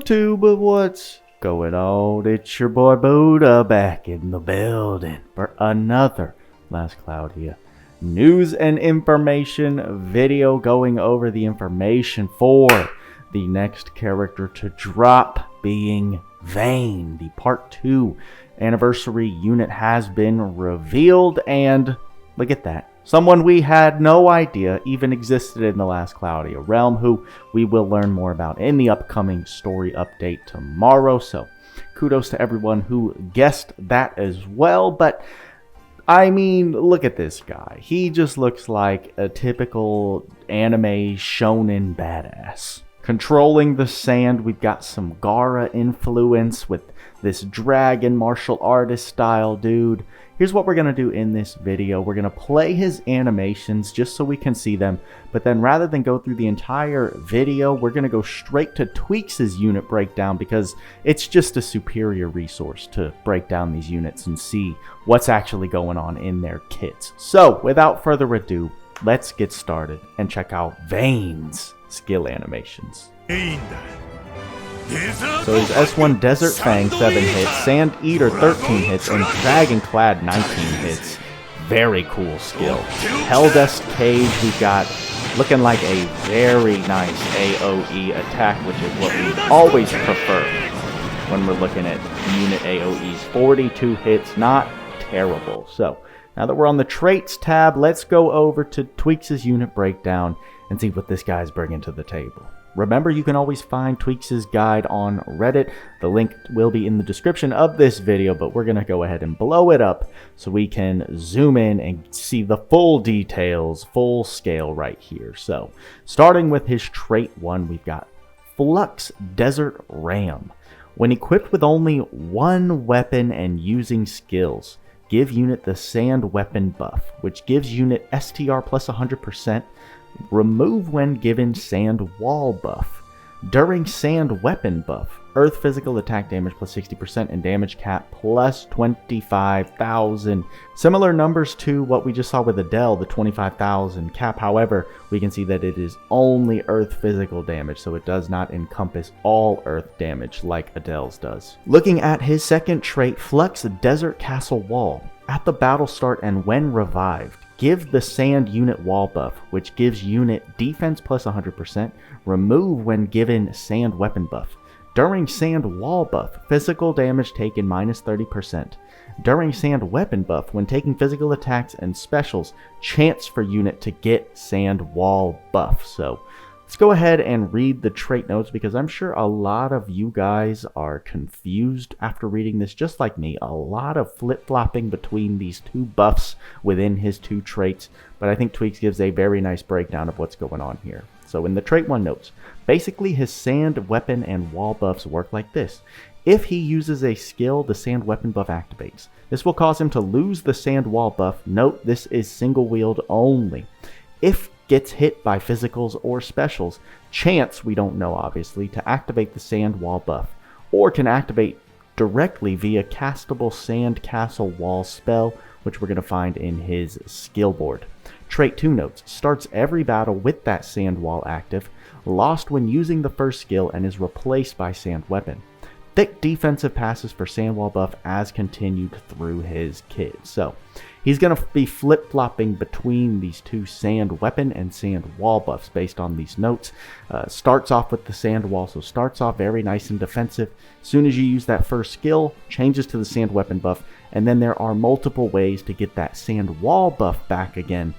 YouTube, what's going on? It's your boy Buddha back in the building for another Last Cloudia news and information video, going over the information for the next character to drop, being VAYNE. The Part 2 anniversary unit has been revealed, and look at that. Someone we had no idea even existed in the Last Cloudia realm, who we will learn more about in the upcoming story update tomorrow. So kudos to everyone who guessed that as well. But I mean, look at this guy. He just looks like a typical anime shonen badass. Controlling the sand, we've got some Gara influence with this dragon martial artist style dude. Here's what we're going to do in this video. We're going to play his animations just so we can see them, but then rather than go through the entire video, we're going to go straight to Tweacz' unit breakdown, because it's just a superior resource to break down these units and see what's actually going on in their kits. So without further ado, let's get started and check out VAYNE's skill animations. So he's S1 Desert Fang 7 hits, Sand Eater 13 hits, and Dragonclad 19 hits. Very cool skill. Helldust Cage we've got looking like a very nice AoE attack, which is what we always prefer when we're looking at unit AoEs. 42 hits, not terrible. So now that we're on the traits tab, let's go over to Tweacz' unit breakdown and see what this guy's bringing to the table. Remember, you can always find Tweacz' guide on Reddit. The link will be in the description of this video, but we're going to go ahead and blow it up so we can zoom in and see the full details, full scale right here. So, starting with his trait 1, we've got Flux Desert Ram. When equipped with only one weapon and using skills, give unit the Sand Weapon buff, which gives unit STR plus 100%. Remove when given Sand Wall buff. During Sand Weapon buff, Earth physical attack damage plus 60% and damage cap plus 25,000. Similar numbers to what we just saw with Adel, the 25,000 cap. However, we can see that it is only Earth physical damage, so it does not encompass all Earth damage like Adel's does. Looking at his second trait, Flux Desert Castle Wall. At the battle start and when revived, give the Sand unit wall buff, which gives unit defense plus 100%. Remove when given Sand Weapon buff. During Sand Wall buff, physical damage taken minus 30%. During Sand Weapon buff, when taking physical attacks and specials, chance for unit to get Sand Wall buff. So let's go ahead and read the trait notes, because I'm sure a lot of you guys are confused after reading this, just like me. A lot of flip-flopping between these two buffs within his two traits, but I think Tweacz gives a very nice breakdown of what's going on here. So in the trait 1 notes, basically his Sand Weapon and Wall buffs work like this. If he uses a skill, the Sand Weapon buff activates. This will cause him to lose the Sand Wall buff. Note, this is single wield only. If gets hit by physicals or specials, chance, we don't know obviously, to activate the Sand Wall buff, or can activate directly via castable Sand Castle Wall spell, which we're going to find in his skill board. Trait 2 notes, starts every battle with that Sand Wall active, lost when using the first skill, and is replaced by Sand Weapon. Thick defensive passes for Sand Wall buff as continued through his kit. So he's going to be flip-flopping between these two Sand Weapon and Sand Wall buffs based on these notes. Starts off with the Sand Wall, so starts off very nice and defensive. As soon as you use that first skill, changes to the Sand Weapon buff, and then there are multiple ways to get that Sand Wall buff back again,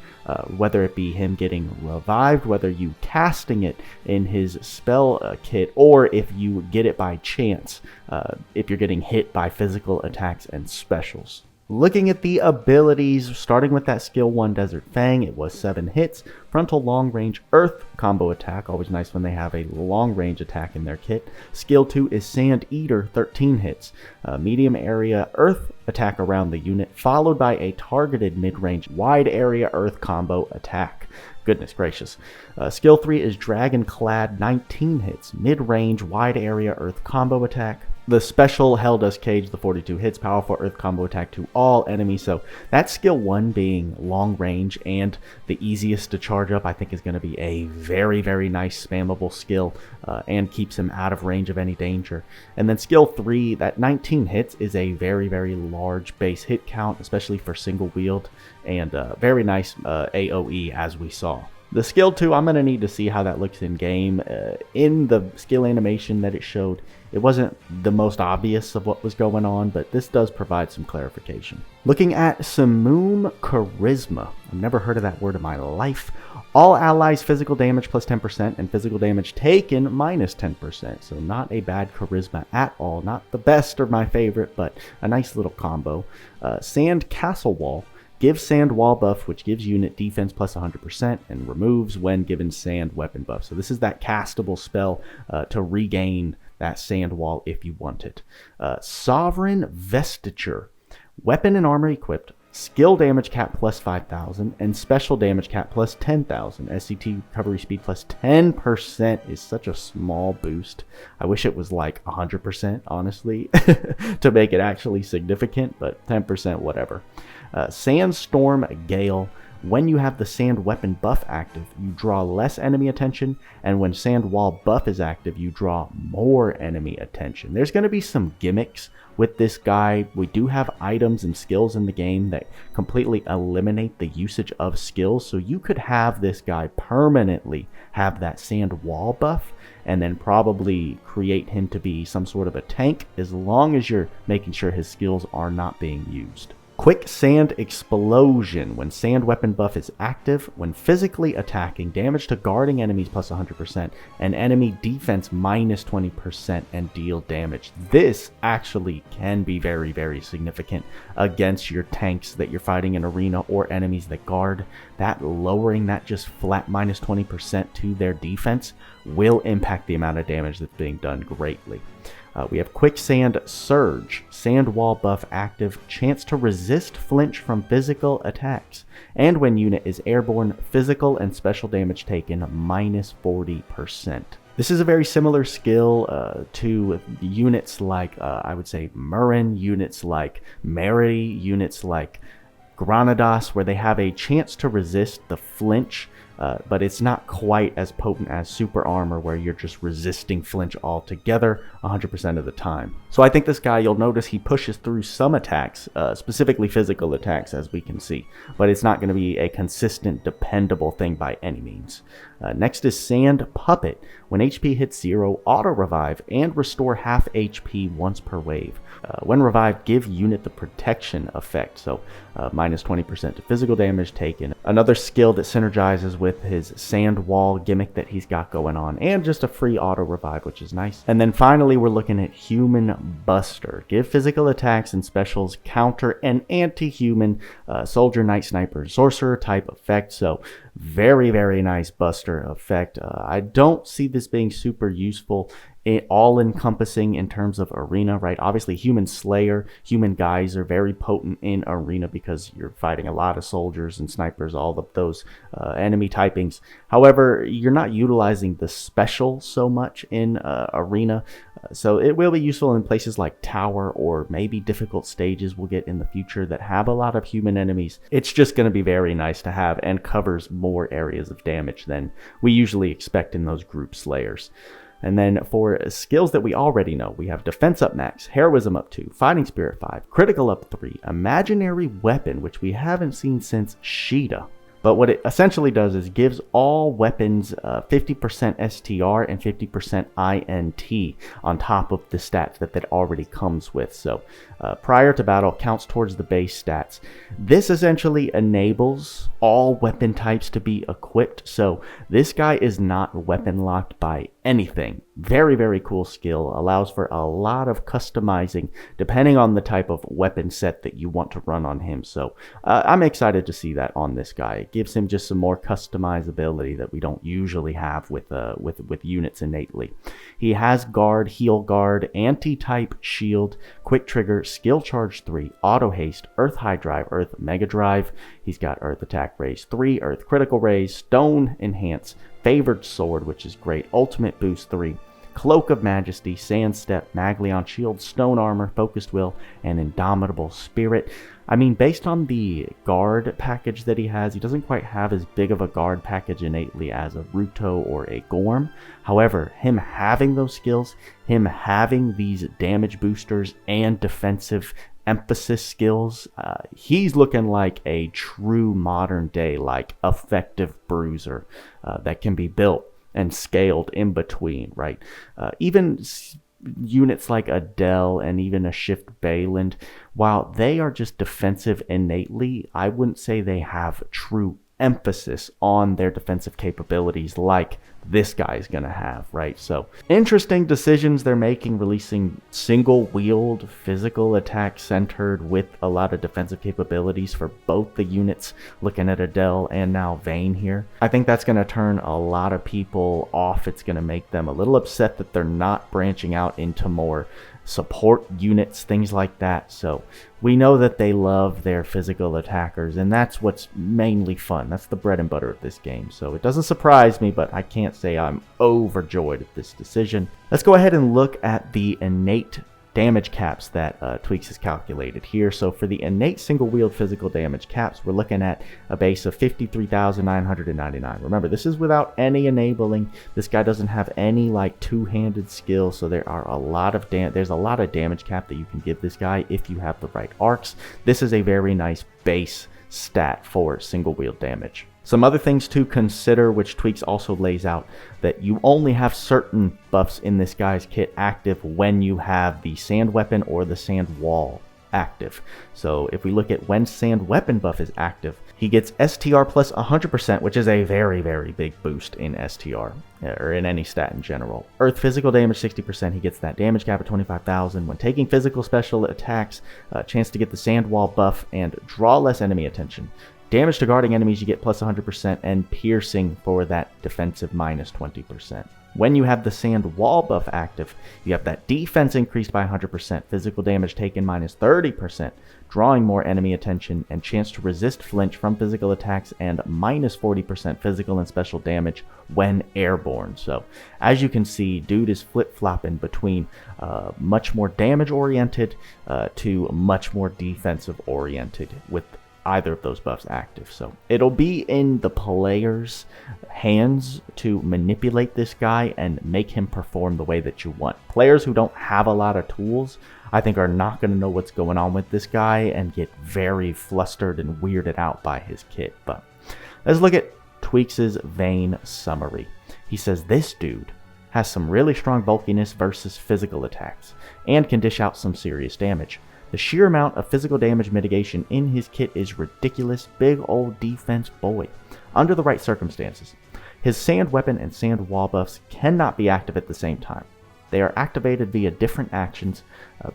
whether it be him getting revived, whether you casting it in his spell kit, or if you get it by chance, if you're getting hit by physical attacks and specials. Looking at the abilities, starting with that skill 1 Desert Fang, it was 7 hits. Frontal long range Earth combo attack, always nice when they have a long range attack in their kit. Skill 2 is Sand Eater, 13 hits. Medium area Earth attack around the unit, followed by a targeted mid-range wide area Earth combo attack. Goodness gracious. Skill 3 is Dragon Clad, 19 hits, mid-range, wide area earth combo attack. The special Hell Dust Cage, the 42 hits, powerful earth combo attack to all enemies. So that skill 1 being long range and the easiest to charge up, I think is going to be a very, very nice spammable skill and keeps him out of range of any danger. And then skill 3, that 19 hits is a very, very large base hit count, especially for single wield, and very nice AoE as we saw. The skill 2, I'm going to need to see how that looks in game. In the skill animation that it showed, it wasn't the most obvious of what was going on, but this does provide some clarification. Looking at Simoom Charisma, I've never heard of that word in my life. All allies physical damage plus 10% and physical damage taken minus 10%. So not a bad charisma at all. Not the best or my favorite, but a nice little combo. Sand Castle Wall. Give sand wall buff, which gives unit defense plus 100% and removes when given sand weapon buff. So this is that castable spell to regain that sand wall if you want it. Sovereign Vestiture. Weapon and armor equipped. Skill damage cap plus 5,000 and special damage cap plus 10,000. SCT recovery speed plus 10% is such a small boost. I wish it was like 100%, honestly, to make it actually significant, but 10%, whatever. Sandstorm Gale. When you have the sand weapon buff active, you draw less enemy attention, and when sand wall buff is active, you draw more enemy attention. There's going to be some gimmicks with this guy. We do have items and skills in the game that completely eliminate the usage of skills, so you could have this guy permanently have that sand wall buff and then probably create him to be some sort of a tank, as long as you're making sure his skills are not being used. Quicksand Explosion. When sand weapon buff is active, when physically attacking, damage to guarding enemies plus 100%, and enemy defense minus 20% and deal damage. This actually can be very, very significant against your tanks that you're fighting in arena or enemies that guard. That lowering that just flat minus 20% to their defense will impact the amount of damage that's being done greatly. We have Quicksand Surge, sand wall buff active, chance to resist flinch from physical attacks, and when unit is airborne, physical and special damage taken minus 40%. This is a very similar skill to units like, I would say, Murren, units like Mary, units like Granados, where they have a chance to resist the flinch, but it's not quite as potent as super armor, where you're just resisting flinch altogether 100% of the time. So I think this guy, you'll notice he pushes through some attacks, specifically physical attacks, as we can see, but it's not going to be a consistent, dependable thing by any means. Next is Sand Puppet. When HP hits 0, auto revive and restore half HP once per wave. When revived, give unit the protection effect, so minus 20% to physical damage taken. Another skill that synergizes with his sand wall gimmick that he's got going on, and just a free auto revive, which is nice. And then finally, we're looking at Human Buster. Give physical attacks and specials counter an anti-human soldier, knight, sniper, sorcerer type effect. So very, very nice buster effect. I don't see this being super useful, all-encompassing in terms of arena, right? Obviously, Human Slayer, Human Guys are very potent in arena because you're fighting a lot of soldiers and snipers, all of those enemy typings. However, you're not utilizing the special so much in arena, so it will be useful in places like Tower or maybe difficult stages we'll get in the future that have a lot of human enemies. It's just going to be very nice to have and covers more areas of damage than we usually expect in those group slayers. And then for skills that we already know, we have Defense up max, Heroism up 2, Fighting Spirit 5, Critical up 3, Imaginary Weapon, which we haven't seen since Sheeta. But what it essentially does is gives all weapons 50% STR and 50% INT on top of the stats that already comes with. So prior to battle, counts towards the base stats. This essentially enables all weapon types to be equipped. So this guy is not weapon locked by anything. Very, very cool skill. Allows for a lot of customizing depending on the type of weapon set that you want to run on him. So I'm excited to see that on this guy. it gives him just some more customizability that we don't usually have with units innately. He has guard, heal guard, anti-type shield, quick trigger, skill charge 3, auto haste, earth high drive, earth mega drive. He's got earth attack raise 3, earth critical raise, stone enhance, favored sword, which is great, ultimate boost 3, Cloak of Majesty, Sand Step, Maglion Shield, Stone Armor, Focused Will, and Indomitable Spirit. I mean, based on the guard package that he has, he doesn't quite have as big of a guard package innately as a Ruto or a Gorm. However, him having those skills, him having these damage boosters and defensive emphasis skills, he's looking like a true modern day, like, effective bruiser that can be built and scaled in between, right? Even units like Adel and even a Shift Bayland, while they are just defensive innately, I wouldn't say they have true emphasis on their defensive capabilities like this guy's gonna have, right? So interesting decisions they're making, releasing single wield physical attack centered with a lot of defensive capabilities for both the units, looking at Adel and now VAYNE here. I think that's gonna turn a lot of people off. It's gonna make them a little upset that they're not branching out into more support units, things like that. So we know that they love their physical attackers, and that's what's mainly fun. That's the bread and butter of this game. So it doesn't surprise me, but I can't say I'm overjoyed at this decision. Let's go ahead and look at the innate damage caps that Tweacz has calculated here. So for the innate single wield physical damage caps, we're looking at a base of 53,999. Remember, this is without any enabling. This guy doesn't have any like two-handed skills, so there are a lot of there's a lot of damage cap that you can give this guy if you have the right arcs. This is a very nice base stat for single wield damage. Some other things to consider, which Tweacz also lays out, that you only have certain buffs in this guy's kit active when you have the sand weapon or the sand wall active. So if we look at when sand weapon buff is active, he gets STR plus 100%, which is a very, very big boost in STR, or in any stat in general. Earth physical damage 60%, he gets that damage cap at 25,000. When taking physical special attacks, chance to get the sand wall buff and draw less enemy attention. Damage to guarding enemies, you get plus 100%, and piercing for that defensive minus 20%. When you have the sand wall buff active, you have that defense increased by 100%, physical damage taken minus 30%, drawing more enemy attention, and chance to resist flinch from physical attacks, and minus 40% physical and special damage when airborne. So, as you can see, dude is flip-flopping between much more damage-oriented to much more defensive-oriented with either of those buffs active. So it'll be in the player's hands to manipulate this guy and make him perform the way that you want. Players who don't have a lot of tools, I think, are not going to know what's going on with this guy and get very flustered and weirded out by his kit. But let's look at Tweacz's VAYNE summary. He says this dude has some really strong bulkiness versus physical attacks and can dish out some serious damage. The sheer amount of physical damage mitigation in his kit is ridiculous. Big old defense boy. Under the right circumstances, his sand weapon and sand wall buffs cannot be active at the same time. They are activated via different actions.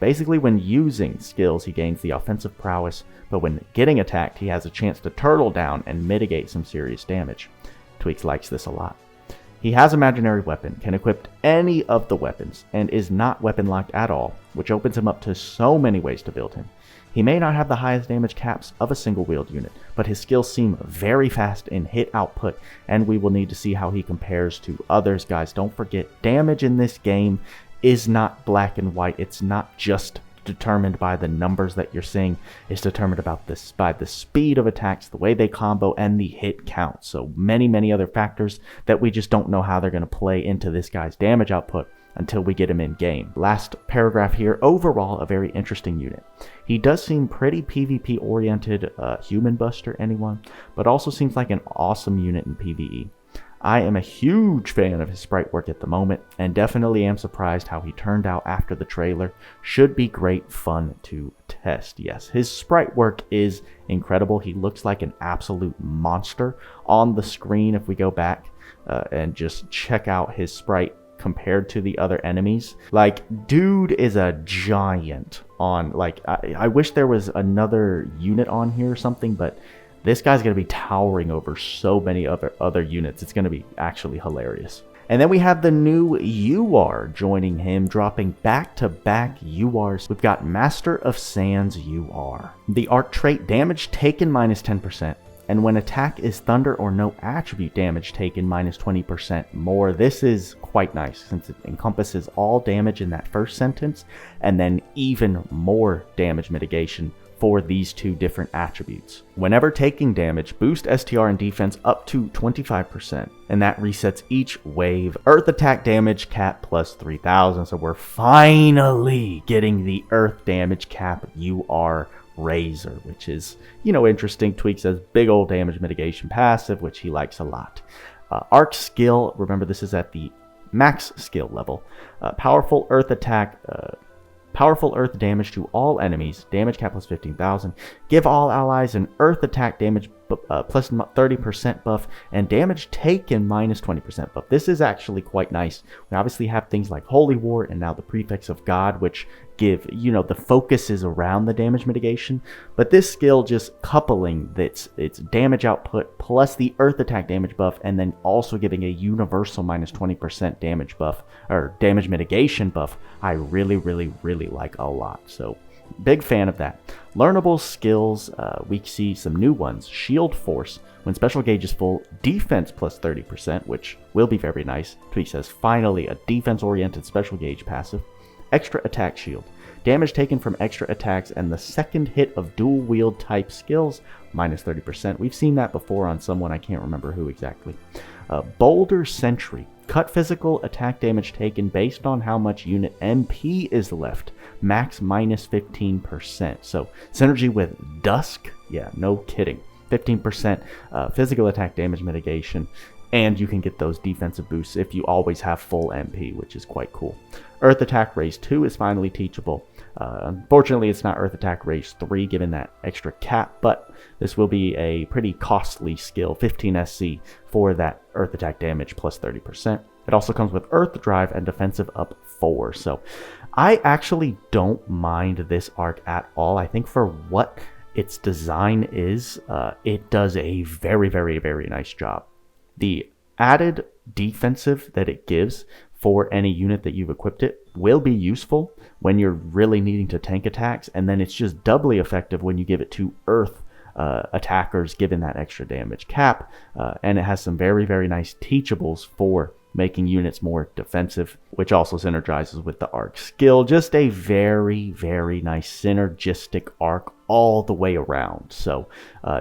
Basically, when using skills, he gains the offensive prowess, but when getting attacked, he has a chance to turtle down and mitigate some serious damage. Tweacz likes this a lot. He has imaginary weapon, can equip any of the weapons, and is not weapon locked at all, which opens him up to so many ways to build him. He may not have the highest damage caps of a single wield unit, but his skills seem very fast in hit output, and we will need to see how he compares to others, guys. Don't forget, damage in this game is not black and white. It's not just determined by the numbers that you're seeing. It's determined by the speed of attacks, the way they combo, and the hit count. So many other factors that we just don't know how they're going to play into this guy's damage output until we get him in game. Last paragraph here. Overall, a very interesting unit. He does seem pretty PvP oriented, human buster, anyone, but also seems like an awesome unit in PvE. I am a huge fan of his sprite work at the moment, and definitely am surprised how he turned out after the trailer. Should be great fun to test. Yes, his sprite work is incredible. He looks like an absolute monster on the screen. If we go back and just check out his sprite compared to the other enemies, like, dude is a giant on, like, I wish there was another unit on here or something, but This guy's going to be towering over so many other units. It's going to be actually hilarious. And then we have the new UR joining him, dropping back-to-back URs. We've got Master of Sands UR. The Ark trait, damage taken minus 10%. And when attack is thunder or no attribute damage taken, minus 20% more. This is quite nice since it encompasses all damage in that first sentence and then even more damage mitigation for these two different attributes. Whenever taking damage, boost STR and defense up to 25%, and that resets each wave. Earth attack damage cap plus 3000, so we're finally getting the earth damage cap UR Razor, which is, you know, interesting. Tweacz has big old damage mitigation passive, which he likes a lot. Ark skill, remember this is at the max skill level. Powerful earth attack, powerful earth damage to all enemies, damage cap plus 15,000. Give all allies an earth attack damage plus 30% buff, and damage taken minus 20% buff. This is actually quite nice. We obviously have things like Holy War and now the prefix of God, which give, you know, the focus is around the damage mitigation, but this skill just coupling its damage output plus the earth attack damage buff, and then also giving a universal minus 20% damage buff or damage mitigation buff, I really like a lot. So big fan of that. Learnable skills, we see some new ones. Shield Force, when special gauge is full, defense plus 30%, which will be very nice. Tweacz says finally a defense-oriented special gauge passive. Extra attack shield, damage taken from extra attacks and the second hit of dual wield type skills, minus 30%. We've seen that before on someone, I can't remember who exactly. Boulder Sentry, cut physical attack damage taken based on how much unit MP is left, max minus 15%. So synergy with Dusk, yeah, no kidding. 15% physical attack damage mitigation, and you can get those defensive boosts if you always have full MP, which is quite cool. Earth Attack Raise 2 is finally teachable. Unfortunately, it's not Earth Attack Raise 3 given that extra cap, but this will be a pretty costly skill, 15 SC for that Earth Attack damage plus 30%. It also comes with Earth Drive and defensive up 4. So I actually don't mind this arc at all. I think for what its design is, it does a very nice job. The added defensive that it gives for any unit that you've equipped it will be useful when you're really needing to tank attacks, and then it's just doubly effective when you give it to earth attackers given that extra damage cap, and it has some very nice teachables for making units more defensive, which also synergizes with the Ark skill. Just a very nice synergistic arc all the way around. So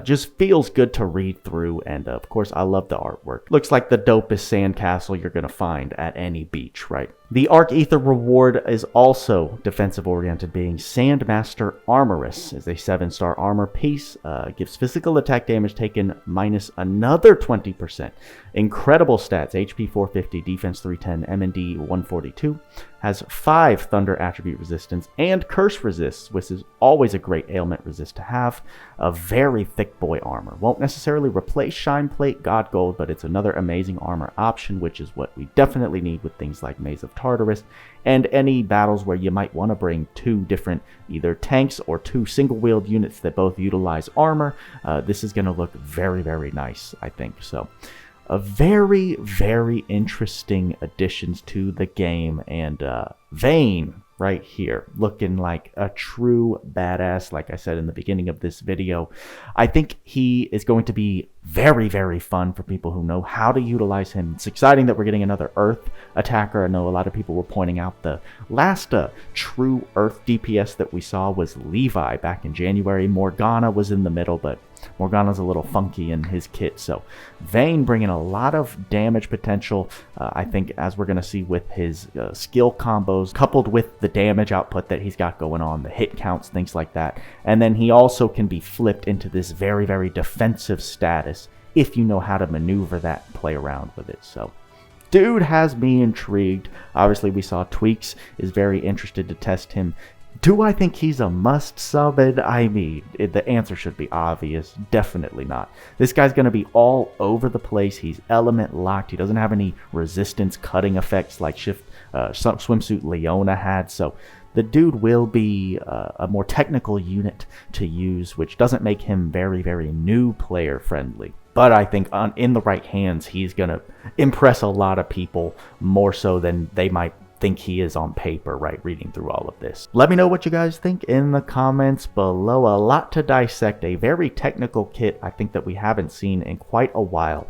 just feels good to read through, and of course I love the artwork. Looks like the dopest sandcastle you're gonna find at any beach, right? The Ark Ether Reward is also defensive oriented, being Sandmaster Armorous. Is a 7-star armor piece, gives physical attack damage taken minus another 20%. Incredible stats, HP 450, defense 310, MND 142. Has 5 thunder attribute resistance and curse resists, which is always a great ailment resist to have. A very thick boy armor. Won't necessarily replace Shine Plate God Gold, but it's another amazing armor option, which is what we definitely need with things like Maze of Tartarus and any battles where you might want to bring 2 different either tanks or 2 single-wheeled units that both utilize armor. This is going to look very nice, I think. So a very interesting additions to the game, and VAYNE right here looking like a true badass. Like I said in the beginning of this video, I think he is going to be very fun for people who know how to utilize him. It's exciting that we're getting another earth attacker. I know a lot of people were pointing out the last true earth DPS that we saw was Levi back in January. Morgana was in the middle, but Morgana's a little funky in his kit. So VAYNE bringing a lot of damage potential, I think, as we're going to see with his skill combos, coupled with the damage output that he's got going on, the hit counts, things like that. And then he also can be flipped into this very defensive status if you know how to maneuver that and play around with it. So dude has me intrigued. Obviously we saw Tweacz is very interested to test him. Do I think he's a must summon? I mean, the answer should be obvious. Definitely not. This guy's going to be all over the place. He's element locked. He doesn't have any resistance cutting effects like shift swimsuit Leona had. So the dude will be a more technical unit to use, which doesn't make him very, very new player friendly. But I think in the right hands, he's going to impress a lot of people more so than they might think he is on paper, right, reading through all of this. Let me know what you guys think in the comments below. A lot to dissect, a very technical kit I think that we haven't seen in quite a while.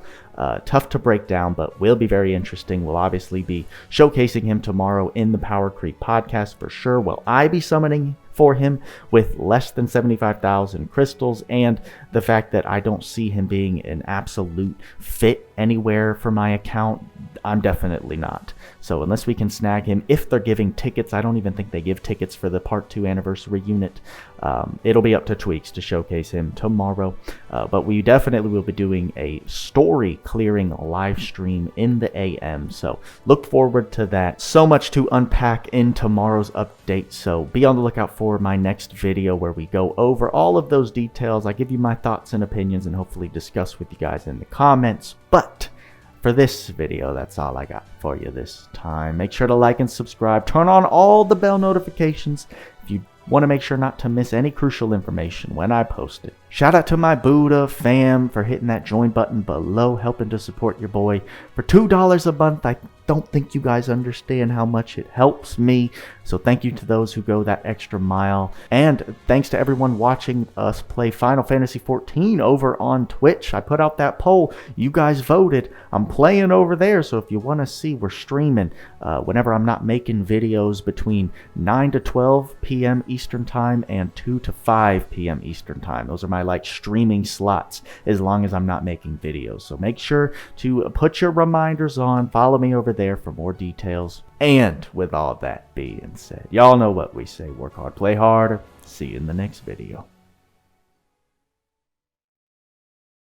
Tough to break down, but will be very interesting. We'll obviously be showcasing him tomorrow in the Power Creep podcast for sure. Will I be summoning for him with less than 75,000 crystals, and the fact that I don't see him being an absolute fit anywhere for my account, I'm definitely not. So unless we can snag him, if they're giving tickets, I don't even think they give tickets for the Part 2 anniversary unit. It'll be up to Tweacz to showcase him tomorrow, but we definitely will be doing a story clearing live stream in the AM, so look forward to that. So much to unpack in tomorrow's update, so be on the lookout for my next video where we go over all of those details. I give you my thoughts and opinions and hopefully discuss with you guys in the comments. But for this video, that's all I got for you this time. Make sure to like and subscribe. Turn on all the bell notifications if you want to make sure not to miss any crucial information when I post it. Shout out to my Buddha fam for hitting that join button below, helping to support your boy for $2 a month. I don't think you guys understand how much it helps me. So thank you to those who go that extra mile. And thanks to everyone watching us play Final Fantasy XIV over on Twitch. I put out that poll. You guys voted. I'm playing over there. So if you want to see, we're streaming whenever I'm not making videos between 9 to 12 p.m. Eastern Time and 2 to 5 p.m. Eastern Time. Those are my like streaming slots as long as I'm not making videos. So make sure to put your reminders on. Follow me over there for more details. And with all that being said, y'all know what we say: work hard, play hard. See you in the next video.